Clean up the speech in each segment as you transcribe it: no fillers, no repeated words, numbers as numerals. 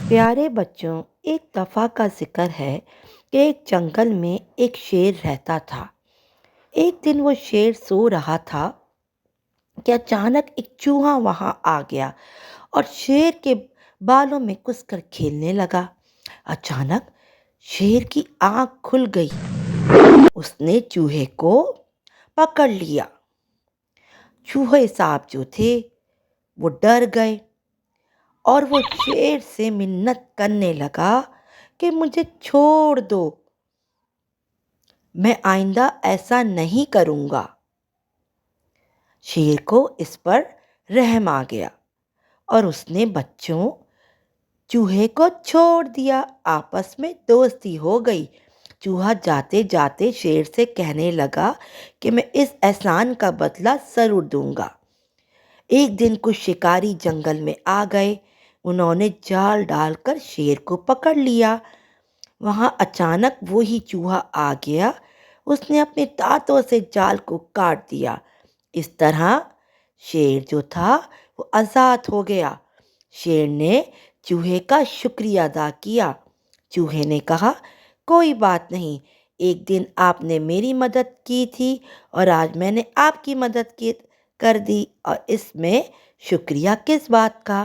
پیارے بچوں، ایک دفعہ کا ذکر ہے کہ ایک جنگل میں ایک شیر رہتا تھا۔ ایک دن وہ شیر سو رہا تھا کہ اچانک ایک چوہا وہاں آ گیا اور شیر کے بالوں میں گھس کر کھیلنے لگا۔ اچانک شیر کی آنکھ کھل گئی۔ اس نے چوہے کو پکڑ لیا۔ چوہے صاحب جو تھے وہ ڈر گئے اور وہ شیر سے منت کرنے لگا کہ مجھے چھوڑ دو، میں آئندہ ایسا نہیں کروں گا۔ شیر کو اس پر رحم آ گیا اور اس نے بچوں چوہے کو چھوڑ دیا۔ آپس میں دوستی ہو گئی۔ چوہا جاتے جاتے شیر سے کہنے لگا کہ میں اس احسان کا بدلہ ضرور دوں گا۔ ایک دن کچھ شکاری جنگل میں آ گئے۔ انہوں نے جال ڈال کر شیر کو پکڑ لیا۔ وہاں اچانک وہی چوہا آ گیا۔ اس نے اپنے دانتوں سے جال کو کاٹ دیا۔ اس طرح شیر جو تھا وہ آزاد ہو گیا۔ شیر نے چوہے کا شکریہ ادا کیا۔ چوہے نے کہا، کوئی بات نہیں، ایک دن آپ نے میری مدد کی تھی اور آج میں نے آپ کی مدد کر دی، اور اس میں شکریہ کس بات کا؟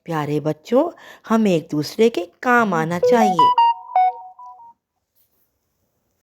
پیارے بچوں، ہمیں ایک دوسرے کے کام آنا چاہیے۔